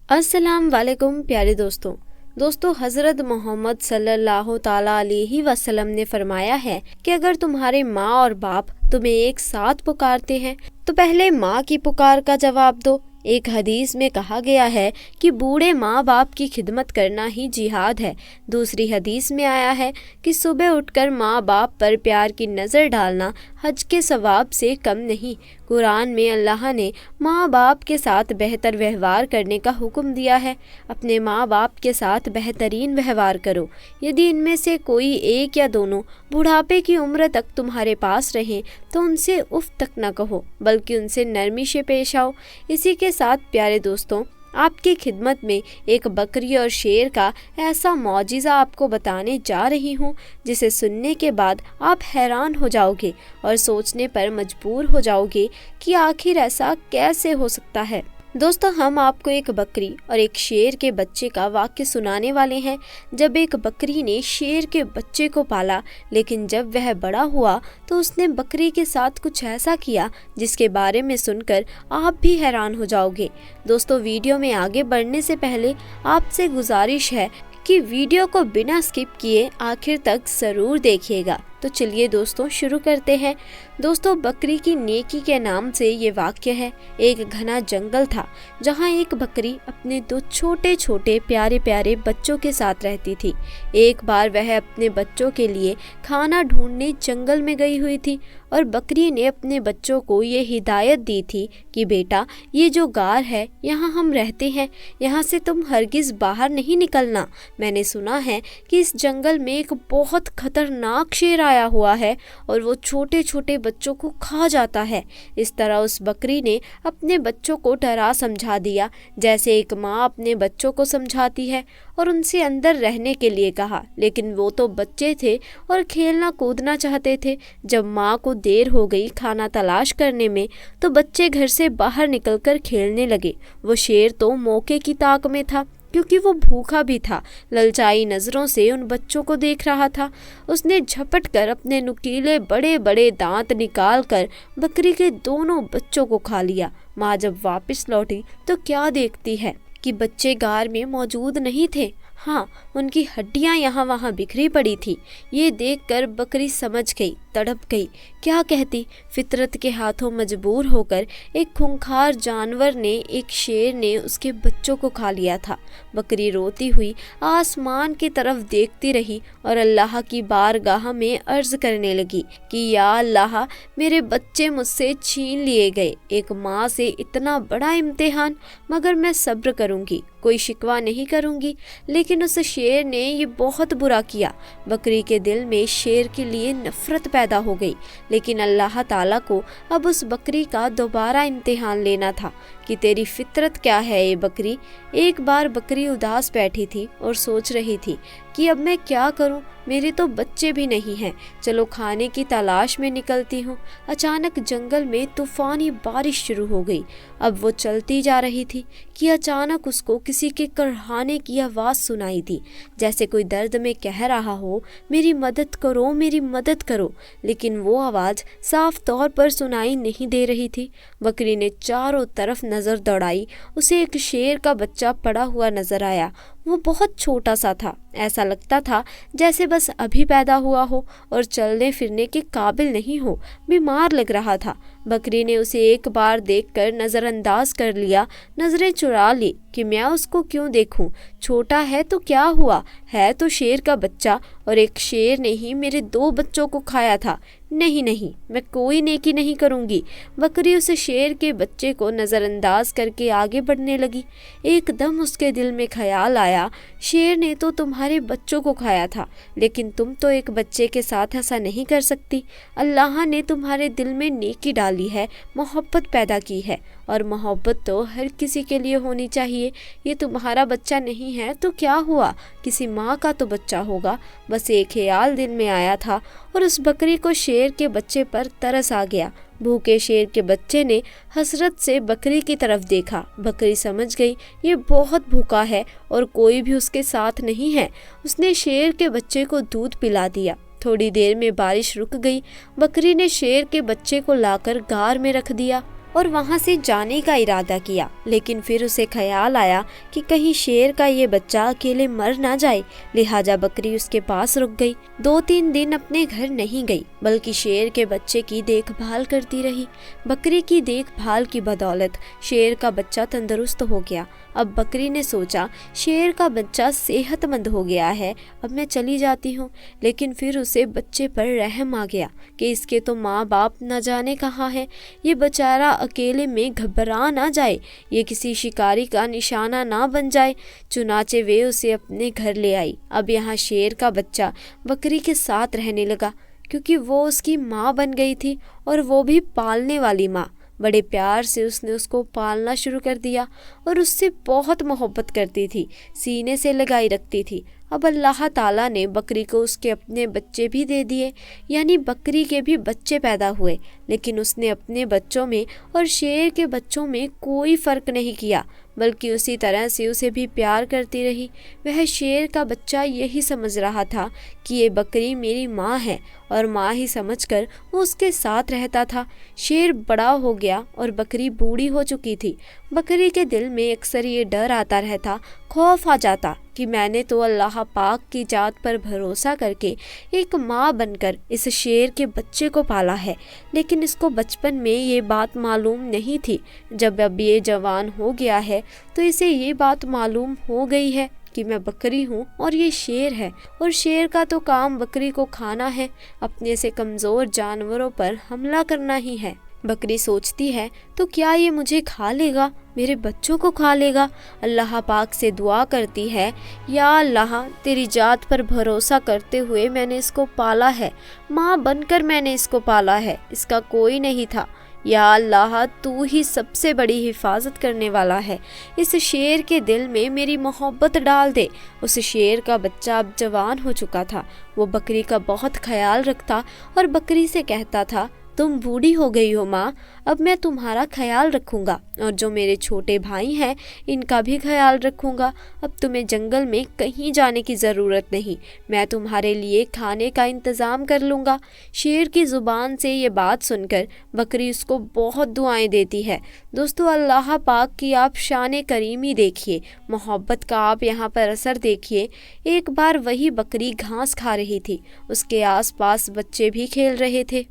अस्सलाम वालेकुम प्यारे दोस्तों हज़रत मोहम्मद सल्लल्लाहु ताला अलैहि वसल्लम ने फरमाया है कि अगर तुम्हारे माँ और बाप तुम्हें एक साथ पुकारते हैं तो पहले माँ की पुकार का जवाब दो। एक हदीस में कहा गया है कि बूढ़े माँ बाप की खिदमत करना ही जिहाद है। दूसरी हदीस में आया है कि सुबह उठकर माँ बाप पर प्यार की नज़र डालना हज के सवाब से कम नहीं। कुरान में अल्लाह ने माँ बाप के साथ बेहतर व्यवहार करने का हुक्म दिया है। अपने माँ बाप के साथ बेहतरीन व्यवहार करो। यदि इनमें से कोई एक या दोनों बुढ़ापे की उम्र तक तुम्हारे पास रहें तो उनसे उफ तक न कहो, बल्कि उनसे नरमी से पेश आओ। इसी के साथ प्यारे दोस्तों, आपकी खिदमत में एक बकरी और शेर का ऐसा मौजिज़ा आपको बताने जा रही हूँ जिसे सुनने के बाद आप हैरान हो जाओगे और सोचने पर मजबूर हो जाओगे कि आखिर ऐसा कैसे हो सकता है। दोस्तों, हम आपको एक बकरी और एक शेर के बच्चे का वाक्य सुनाने वाले हैं। जब एक बकरी ने शेर के बच्चे को पाला, लेकिन जब वह बड़ा हुआ तो उसने बकरी के साथ कुछ ऐसा किया जिसके बारे में सुनकर आप भी हैरान हो जाओगे। दोस्तों, वीडियो में आगे बढ़ने से पहले आपसे गुजारिश है कि वीडियो को बिना स्किप किए आखिर तक ज़रूर देखिएगा। तो चलिए दोस्तों शुरू करते हैं। दोस्तों, बकरी की नेकी के नाम से ये वाक्य है। एक घना जंगल था जहाँ एक बकरी अपने दो छोटे छोटे प्यारे प्यारे बच्चों के साथ रहती थी। एक बार वह अपने बच्चों के लिए खाना ढूंढने जंगल में गई हुई थी और बकरी ने अपने बच्चों को ये हिदायत दी थी कि बेटा, ये जो गार है यहाँ हम रहते हैं, यहाँ से तुम हरगिज़ बाहर नहीं निकलना। मैंने सुना है कि इस जंगल में एक बहुत खतरनाक शेर आया हुआ है और वो छोटे छोटे बच्चों को खा जाता है। इस तरह उस बकरी ने अपने बच्चों को डरा समझा दिया, जैसे एक माँ अपने बच्चों को समझाती है, और उनसे अंदर रहने के लिए कहा। लेकिन वो तो बच्चे थे और खेलना कूदना चाहते थे। जब माँ को देर हो गई खाना तलाश करने में तो बच्चे घर से बाहर निकलकर खेलने लगे। वो शेर तो मौके की ताक में था, क्योंकि वो भूखा भी था। ललचाई नज़रों से उन बच्चों को देख रहा था। उसने झपट कर अपने नुकीले बड़े बड़े दांत निकाल कर बकरी के दोनों बच्चों को खा लिया। माँ जब वापस लौटी तो क्या देखती है कि बच्चे गार में मौजूद नहीं थे। हाँ, उनकी हड्डियाँ यहाँ वहाँ बिखरी पड़ी थी। ये देखकर बकरी समझ गई, तड़प गई। क्या कहती, फितरत के हाथों मजबूर होकर एक खूंखार जानवर ने, एक शेर ने उसके बच्चों को खा लिया था। बकरी रोती हुई आसमान की तरफ देखती रही और अल्लाह की बारगाह में अर्ज करने लगी कि या अल्लाह, मेरे बच्चे मुझसे छीन लिए गए। एक माँ से इतना बड़ा इम्तिहान, मगर मैं सब्र करूँगी, कोई शिकवा नहीं करूँगी। लेकिन उस शेर ने ये बहुत बुरा किया। बकरी के दिल में शेर के लिए नफरत पैदा हो गई। लेकिन अल्लाह ताला को अब उस बकरी का दोबारा इम्तिहान लेना था कि तेरी फितरत क्या है ये बकरी। एक बार बकरी उदास बैठी थी और सोच रही थी कि अब मैं क्या करूं, मेरे तो बच्चे भी नहीं हैं। चलो खाने की तलाश में निकलती हूँ। अचानक जंगल में तूफानी बारिश शुरू हो गई। अब वो चलती जा रही थी कि अचानक उसको किसी के करहाने की आवाज़ सुनाई दी, जैसे कोई दर्द में कह रहा हो, मेरी मदद करो, मेरी मदद करो। लेकिन वो आवाज़ साफ तौर पर सुनाई नहीं दे रही थी। बकरी ने चारों तरफ नज़र दौड़ाई। उसे एक शेर का बच्चा पड़ा हुआ नज़र आया। वो बहुत छोटा सा था, ऐसा लगता था जैसे बस अभी पैदा हुआ हो और चलने फिरने के काबिल नहीं हो, बीमार लग रहा था। बकरी ने उसे एक बार देखकर नज़रअंदाज कर लिया, नज़रें चुरा ली कि मैं उसको क्यों देखूं, छोटा है तो क्या हुआ, है तो शेर का बच्चा, और एक शेर ने ही मेरे दो बच्चों को खाया था। नहीं नहीं, मैं कोई नेकी नहीं करूँगी। बकरी उस शेर के बच्चे को नज़रअंदाज करके आगे बढ़ने लगी। एकदम उसके दिल में ख्याल आया, शेर ने तो तुम्हारे बच्चों को खाया था, लेकिन तुम तो एक बच्चे के साथ ऐसा नहीं कर सकती। अल्लाह ने तुम्हारे दिल में नेकी डाली है, मोहब्बत पैदा की है, और मोहब्बत तो हर किसी के लिए होनी चाहिए। ये तुम्हारा बच्चा नहीं है तो क्या हुआ, किसी माँ का तो बच्चा होगा। बस एक ख्याल दिल में आया था और उस बकरी को शेर के बच्चे पर तरस आ गया। भूखे शेर के बच्चे ने हसरत से बकरी की तरफ देखा। बकरी समझ गई ये बहुत भूखा है और कोई भी उसके साथ नहीं है। उसने शेर के बच्चे को दूध पिला दिया। थोड़ी देर में बारिश रुक गई। बकरी ने शेर के बच्चे को लाकर गार में रख दिया। और वहाँ से जाने का इरादा किया, लेकिन फिर उसे ख्याल आया कि कहीं शेर का ये बच्चा अकेले मर ना जाए, लिहाजा बकरी उसके पास रुक गई। 2-3 दिन अपने घर नहीं गई, बल्कि शेर के बच्चे की देखभाल करती रही। बकरी की देखभाल की बदौलत शेर का बच्चा तंदुरुस्त हो गया। अब बकरी ने सोचा, शेर का बच्चा सेहतमंद हो गया है, अब मैं चली जाती हूँ। लेकिन फिर उसे बच्चे पर रहम आ गया कि इसके तो माँ बाप न जाने कहाँ है, ये बेचारा अकेले में घबरा ना जाए, ये किसी शिकारी का निशाना ना बन जाए। चुनाचे वे उसे अपने घर ले आई। अब यहाँ शेर का बच्चा बकरी के साथ रहने लगा, क्योंकि वो उसकी माँ बन गई थी, और वो भी पालने वाली माँ। बड़े प्यार से उसने उसको पालना शुरू कर दिया और उससे बहुत मोहब्बत करती थी, सीने से लगाई रखती थी। अब अल्लाह ताला ने बकरी को उसके अपने बच्चे भी दे दिए, यानी बकरी के भी बच्चे पैदा हुए। लेकिन उसने अपने बच्चों में और शेर के बच्चों में कोई फ़र्क नहीं किया, बल्कि उसी तरह से उसे भी प्यार करती रही। वह शेर का बच्चा यही समझ रहा था कि ये बकरी मेरी माँ है, और माँ ही समझकर वो उसके साथ रहता था। शेर बड़ा हो गया और बकरी बूढ़ी हो चुकी थी। बकरी के दिल में अक्सर ये डर आता रहता, खौफ आ जाता कि मैंने तो अल्लाह पाक की जात पर भरोसा करके एक माँ बनकर इस शेर के बच्चे को पाला है, लेकिन इसको बचपन में ये बात मालूम नहीं थी। जब अब ये जवान हो गया है तो इसे ये बात मालूम हो गई है कि मैं बकरी हूँ और ये शेर है, और शेर का तो काम बकरी को खाना है, अपने से कमज़ोर जानवरों पर हमला करना ही है। बकरी सोचती है, तो क्या ये मुझे खा लेगा, मेरे बच्चों को खा लेगा? अल्लाह पाक से दुआ करती है, या अल्लाह तेरी जात पर भरोसा करते हुए मैंने इसको पाला है, माँ बनकर मैंने इसको पाला है, इसका कोई नहीं था। या अल्लाह तू ही सबसे बड़ी हिफाजत करने वाला है, इस शेर के दिल में मेरी मोहब्बत डाल दे। उस शेर का बच्चा अब जवान हो चुका था। वो बकरी का बहुत ख्याल रखता और बकरी से कहता था, तुम बूढ़ी हो गई हो माँ, अब मैं तुम्हारा ख्याल रखूँगा, और जो मेरे छोटे भाई हैं इनका भी ख्याल रखूँगा। अब तुम्हें जंगल में कहीं जाने की ज़रूरत नहीं, मैं तुम्हारे लिए खाने का इंतज़ाम कर लूँगा। शेर की ज़ुबान से ये बात सुनकर बकरी उसको बहुत दुआएं देती है। दोस्तों, अल्लाह पाक की आप शान करीमी देखिए, मोहब्बत का आप यहाँ पर असर देखिए। एक बार वही बकरी घास खा रही थी, उसके आसपास बच्चे भी खेल रहे थे।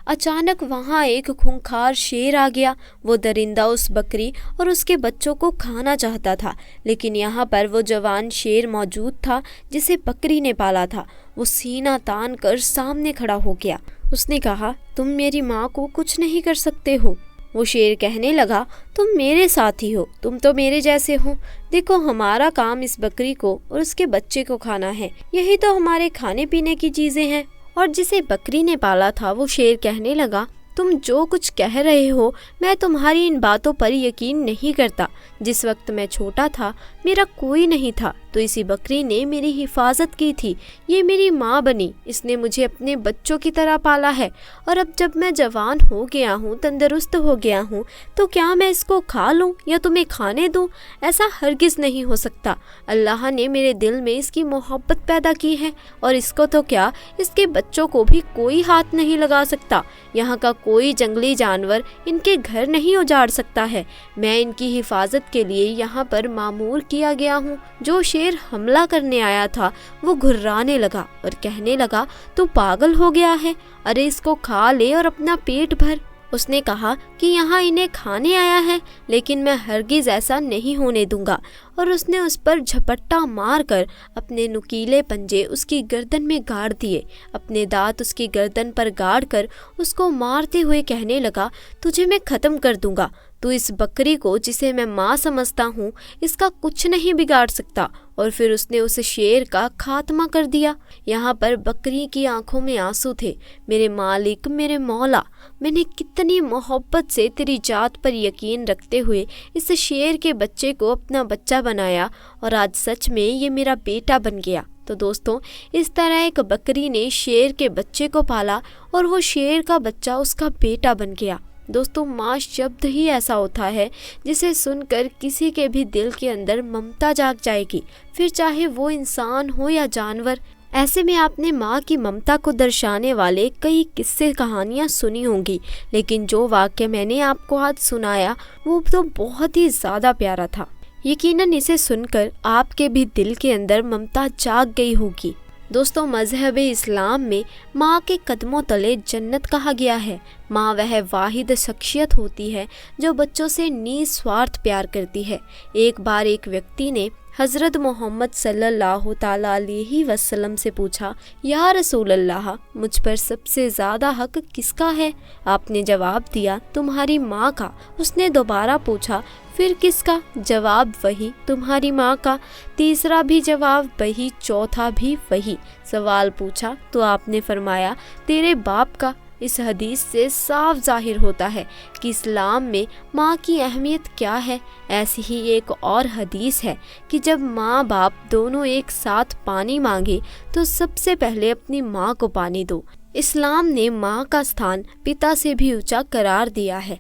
अचानक वहाँ एक खूंखार शेर आ गया। वो दरिंदा उस बकरी और उसके बच्चों को खाना चाहता था, लेकिन यहाँ पर वो जवान शेर मौजूद था जिसे बकरी ने पाला था। वो सीना तान कर सामने खड़ा हो गया। उसने कहा, तुम मेरी माँ को कुछ नहीं कर सकते हो। वो शेर कहने लगा, तुम मेरे साथी हो, तुम तो मेरे जैसे हो। देखो, हमारा काम इस बकरी को और उसके बच्चे को खाना है, यही तो हमारे खाने पीने की चीज़ें हैं। और जिसे बकरी ने पाला था वो शेर कहने लगा, तुम जो कुछ कह रहे हो मैं तुम्हारी इन बातों पर यकीन नहीं करता। जिस वक्त मैं छोटा था मेरा कोई नहीं था, तो इसी बकरी ने मेरी हिफाजत की थी, ये मेरी माँ बनी, इसने मुझे अपने बच्चों की तरह पाला है। और अब जब मैं जवान हो गया हूँ, तंदुरुस्त हो गया हूँ, तो क्या मैं इसको खा लूँ या तुम्हें खाने दूँ? ऐसा हरगिज़ नहीं हो सकता। अल्लाह ने मेरे दिल में इसकी मोहब्बत पैदा की है, और इसको तो क्या, इसके बच्चों को भी कोई हाथ नहीं लगा सकता। यहाँ का कोई जंगली जानवर इनके घर नहीं उजाड़ सकता है। मैं इनकी हिफाजत के लिए यहाँ पर मामूर किया गया हूँ। जो शेर हमला करने आया था वो घुर्राने लगा और कहने लगा, तू पागल हो गया है, अरे इसको खा ले और अपना पेट भर। उसने कहा कि यहाँ इन्हें खाने आया है, लेकिन मैं हरगिज़ ऐसा नहीं होने दूंगा। और उसने उस पर झपट्टा मारकर अपने नुकीले पंजे उसकी गर्दन में गाड़ दिए। अपने दांत उसकी गर्दन पर गाड़ कर उसको मारते हुए कहने लगा, तुझे मैं ख़त्म कर दूंगा। तू इस बकरी को, जिसे मैं माँ समझता हूँ, इसका कुछ नहीं बिगाड़ सकता। और फिर उसने उस शेर का खात्मा कर दिया। यहाँ पर बकरी की आंखों में आंसू थे। मेरे मालिक, मेरे मौला, मैंने कितनी मोहब्बत से तेरी जात पर यकीन रखते हुए इस शेर के बच्चे को अपना बच्चा बनाया, और आज सच में ये मेरा बेटा बन गया। तो दोस्तों, इस तरह एक बकरी ने शेर के बच्चे को पाला और वो शेर का बच्चा उसका बेटा बन गया। दोस्तों, माँ शब्द ही ऐसा होता है जिसे सुनकर किसी के भी दिल के अंदर ममता जाग जाएगी, फिर चाहे वो इंसान हो या जानवर। ایسے میں آپ نے ماں کی ممتا کو درشانے والے کئی قصے کہانیاں سنی ہوں گی، لیکن جو واقعہ میں نے آپ کو آج سنایا وہ تو بہت ہی زیادہ پیارا تھا۔ یقیناً اسے سن کر آپ کے بھی دل کے اندر ممتا جاگ گئی ہوگی۔ دوستوں، مذہب اسلام میں ماں کے قدموں تلے جنت کہا گیا ہے۔ ماں وہ واحد شخصیت ہوتی ہے جو بچوں سے نِسوارتھ پیار کرتی ہے۔ ایک بار ایک ویکتی نے حضرت محمد صلی اللہ تعالیٰ علیہ وسلم سے پوچھا، یا رسول اللہ، مجھ پر سب سے زیادہ حق کس کا ہے؟ آپ نے جواب دیا، تمہاری ماں کا۔ اس نے دوبارہ پوچھا، پھر کس کا؟ جواب وہی، تمہاری ماں کا۔ تیسرا بھی جواب وہی، چوتھا بھی وہی۔ سوال پوچھا تو آپ نے فرمایا، تیرے باپ کا۔ اس حدیث سے صاف ظاہر ہوتا ہے کہ اسلام میں ماں کی اہمیت کیا ہے۔ ایسی ہی ایک اور حدیث ہے کہ جب ماں باپ دونوں ایک ساتھ پانی مانگے تو سب سے پہلے اپنی ماں کو پانی دو۔ اسلام نے ماں کا ستھان پتا سے بھی اونچا قرار دیا ہے۔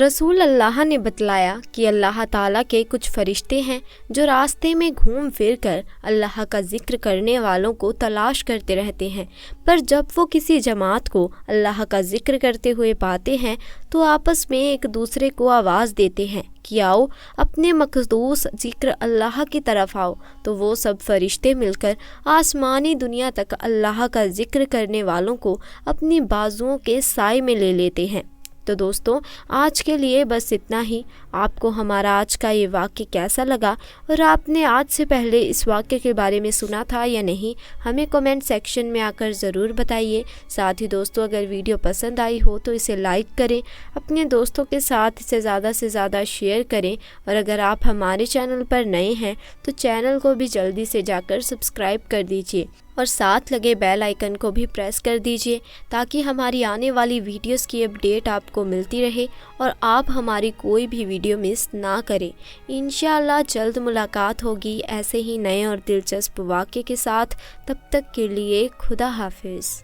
رسول اللہ نے بتلایا کہ اللہ تعالیٰ کے کچھ فرشتے ہیں جو راستے میں گھوم پھر کر اللہ کا ذکر کرنے والوں کو تلاش کرتے رہتے ہیں، پر جب وہ کسی جماعت کو اللہ کا ذکر کرتے ہوئے پاتے ہیں تو آپس میں ایک دوسرے کو آواز دیتے ہیں کہ آؤ اپنے مخصوص ذکر اللہ کی طرف آؤ، تو وہ سب فرشتے مل کر آسمانی دنیا تک اللہ کا ذکر کرنے والوں کو اپنی بازوؤں کے سائے میں لے لیتے ہیں۔ تو دوستوں، آج کے لیے بس اتنا ہی۔ آپ کو ہمارا آج کا یہ واقعہ کیسا لگا اور آپ نے آج سے پہلے اس واقعے کے بارے میں سنا تھا یا نہیں، ہمیں کمنٹ سیکشن میں آ کر ضرور بتائیے۔ ساتھ ہی دوستوں، اگر ویڈیو پسند آئی ہو تو اسے لائک کریں، اپنے دوستوں کے ساتھ اسے زیادہ سے زیادہ شیئر کریں، اور اگر آپ ہمارے چینل پر نئے ہیں تو چینل کو بھی جلدی سے جا کر سبسکرائب کر دیجیے اور ساتھ لگے بیل آئیکن کو بھی پریس کر دیجیے تاکہ ہماری آنے والی ویڈیوز کی اپڈیٹ آپ کو ملتی رہے اور آپ ہماری کوئی بھی ویڈیو مس نہ کریں۔ انشاءاللہ جلد ملاقات ہوگی ایسے ہی نئے اور دلچسپ واقعے کے ساتھ۔ تب تک کے لیے خدا حافظ۔